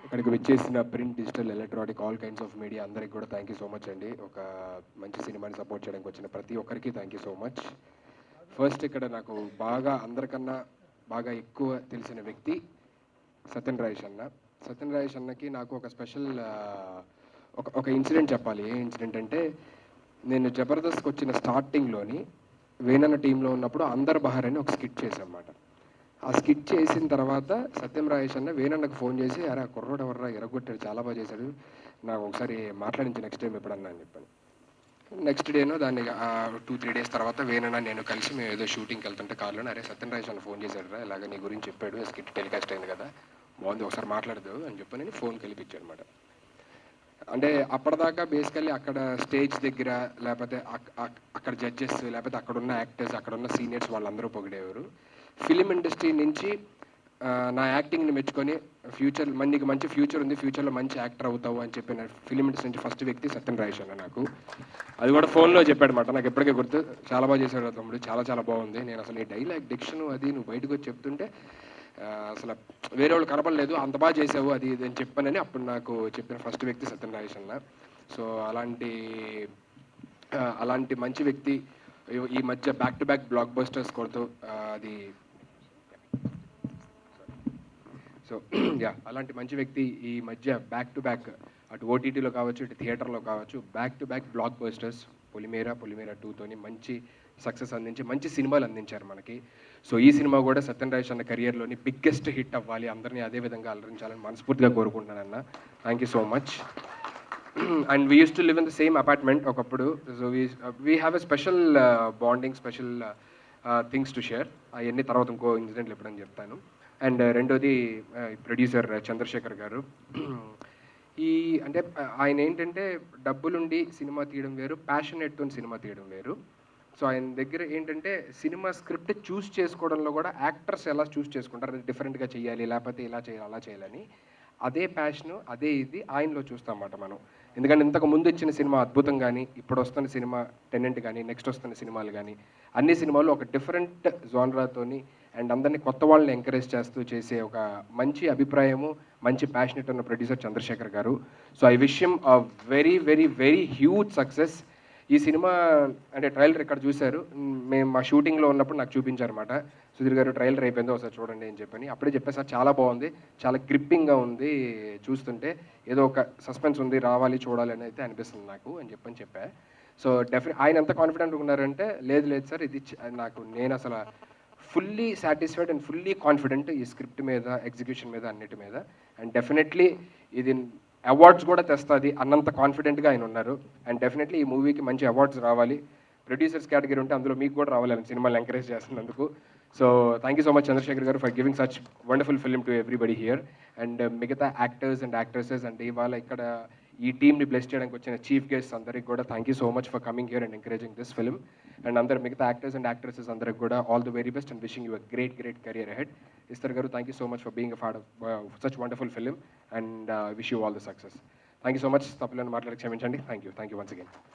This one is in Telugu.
ఇక్కడికి విచ్చేసిన print, digital, electronic all kinds of media అందరికి కూడా థ్యాంక్ యూ సో మచ్ అండి. ఒక మంచి సినిమాని సపోర్ట్ చేయడానికి వచ్చిన ప్రతి ఒక్కరికి thank you so much. First ఇక్కడ నాకు బాగా అందరికన్నా బాగా ఎక్కువ తెలిసిన వ్యక్తి సత్యన్ రాజేష్ అన్న. సత్యన్ రాజేష్ అన్నకి నాకు ఒక స్పెషల్ ఒక ఇన్సిడెంట్ చెప్పాలి. ఏ ఇన్సిడెంట్ అంటే, నేను జబర్దస్త్కి వచ్చిన స్టార్టింగ్లోని వేనన్న టీంలో ఉన్నప్పుడు అందర్ బహార్ అని ఒక స్కిట్ చేశానమాట. ఆ స్కిట్ చేసిన తర్వాత సత్యం రాజేష్ అన్న వేనన్నకు ఫోన్ చేసి, అరే ఆ కుర్రోడు ఎవర్రా ఎరగొట్టాడు, చాలా బాగా చేశాడు, నాకు ఒకసారి మాట్లాడించి నెక్స్ట్ టైం ఎప్పుడన్నా అని చెప్పాను. నెక్స్ట్ డేనో దాన్ని 2-3 డేస్ తర్వాత వేనన్న నేను కలిసి మేము ఏదో షూటింగ్కి వెళ్తుంటే కార్లో, అరే సత్యం రాజేష్ అన్న ఫోన్ చేశాడు రా, ఇలాగ నీ గురించి చెప్పాడు, స్కిట్ టెలికాస్ట్ అయింది కదా, బాగుంది ఒకసారి మాట్లాడదు అని చెప్పి నేను ఫోన్ కలిపించాను అనమాట. అంటే అప్పటిదాకా బేసికల్లీ అక్కడ స్టేజ్ దగ్గర లేకపోతే అక్కడ జడ్జెస్ లేకపోతే అక్కడ ఉన్న యాక్టర్స్ అక్కడ ఉన్న సీనియర్స్ వాళ్ళందరూ పొగిడేవారు. ఫిలిం ఇండస్ట్రీ నుంచి నా యాక్టింగ్ని మెచ్చుకొని ఫ్యూచర్ నీకు మంచి ఫ్యూచర్ ఉంది, ఫ్యూచర్లో మంచి యాక్టర్ అవుతావు అని చెప్పిన ఫిలిం ఇండస్ట్రీ నుంచి ఫస్ట్ వ్యక్తి సత్యన్ రాజేష్ అన్న. నాకు అది కూడా ఫోన్లో చెప్పాడు అనమాట. నాకు ఎప్పటికే గుర్తు, చాలా బాగా చేశాడు తమ్ముడు, చాలా చాలా బాగుంది, నేను అసలు నీ డైలాగ్ డిక్షన్ అది నువ్వు బయటకు వచ్చి చెప్తుంటే అసలు వేరే వాళ్ళు కనపడలేదు, అంత బాగా చేసావు అది ఇది అని చెప్పానని అప్పుడు నాకు చెప్పిన ఫస్ట్ వ్యక్తి సత్యన్ రాజేష్ అన్న. సో అలాంటి మంచి వ్యక్తి ఈ మధ్య back to back black busters కొడుతూ అది సో యా అలాంటి మంచి వ్యక్తి ఈ మధ్య బ్యాక్ టు బ్యాక్ అటు ఓటీటీలో కావచ్చు ఇటు థియేటర్లో కావచ్చు back to back blockbusters Polimera 2తోని మంచి సక్సెస్ అందించి మంచి సినిమాలు అందించారు మనకి. సో ఈ సినిమా కూడా సత్యన్ రాజేష్ అన్న కెరియర్లోని బిగ్గెస్ట్ హిట్ అవ్వాలి, అందరినీ అదే విధంగా అలరించాలని మనస్ఫూర్తిగా కోరుకుంటున్నానన్న. Thank you so much. And we use to live in the same apartment ఒకప్పుడు. So we have a special bonding, special things to share. అవన్నీ తర్వాత ఇంకో ఇన్సిడెంట్లు ఎప్పుడని చెప్తాను. అండ్ రెండోది ప్రొడ్యూసర్ చంద్రశేఖర్ గారు. అంటే ఆయన ఏంటంటే డబ్బులుండి సినిమా తీయడం వేరు, ప్యాషనేట్తో సినిమా తీయడం వేరు. సో ఆయన దగ్గర ఏంటంటే సినిమా స్క్రిప్ట్ చూస్ చేసుకోవడంలో కూడా యాక్టర్స్ ఎలా చూస్ చేసుకుంటారు, అది డిఫరెంట్గా చేయాలి లేకపోతే ఇలా చేయాలి అలా చేయాలని, అదే ప్యాషను అదే ఇది ఆయనలో చూస్తాం అన్నమాట మనం. ఎందుకంటే ఇంతకు ముందు ఇచ్చిన సినిమా అద్భుతం కానీ ఇప్పుడు వస్తున్న సినిమా టెనెంట్ కానీ నెక్స్ట్ వస్తున్న సినిమాలు కానీ అన్ని సినిమాలు ఒక డిఫరెంట్ జోనరాతోని అండ్ అందరినీ కొత్త వాళ్ళని ఎంకరేజ్ చేస్తూ చేసే ఒక మంచి అభిప్రాయము, మంచి ప్యాషనెట్ ఉన్న ప్రొడ్యూసర్ చంద్రశేఖర్ గారు. So I wish him a very very very huge success. ఈ సినిమా అంటే ట్రైలర్ ఇక్కడ చూశారు, మేము మా షూటింగ్లో ఉన్నప్పుడు నాకు చూపించారన్నమాట. సుధీర్ గారు ట్రైలర్ అయిపోయిందో ఒకసారి చూడండి అని చెప్పని అప్పుడే చెప్పారు, సార్ చాలా బాగుంది, చాలా గ్రిప్పింగ్గా ఉంది, చూస్తుంటే ఏదో ఒక సస్పెన్స్ ఉంది, రావాలి చూడాలి అని అయితే అనిపిస్తుంది నాకు అని చెప్పా. సో ఆయన ఎంత కాన్ఫిడెంట్గా ఉన్నారంటే, లేదు లేదు సార్ ఇది నేను అసలు fully satisfied and fully confident ఈ స్క్రిప్ట్ మీద, ఎగ్జిక్యూషన్ మీద, అన్నిటి మీద. అండ్ డెఫినెట్లీ ఇది అవార్డ్స్ కూడా తెస్తుంది అన్నంత కాన్ఫిడెంట్గా ఆయన ఉన్నారు. అండ్ డెఫినెట్లీ ఈ మూవీకి మంచి అవార్డ్స్ రావాలి, ప్రొడ్యూసర్స్ కేటగిరీ ఉంటే అందులో మీకు కూడా రావాలి అని సినిమాలు ఎంకరేజ్ చేస్తున్నందుకు. So thank you so much Chandrashekar గారు for giving such wonderful film to everybody here. And మిగతా యాక్టర్స్ అండ్ యాక్ట్రెసెస్ అండ్ ఇవాళ ఇక్కడ ఈ టీమ్ని బ్లెస్ చేయడానికి వచ్చిన చీఫ్ గెస్ట్ అందరికి కూడా thank you so much for coming here and encouraging this film. And అందరు మిగతా యాక్టర్స్ అండ్ యాక్ట్రెసెస్ అందరికి కూడా all the very best and wishing you a great great career ahead. Esther గారు thank you so much for being a part of such wonderful film and wish you all the success. Thank you so much. తప్పులను మాట్లాడి క్షమించండి. Thank you once again.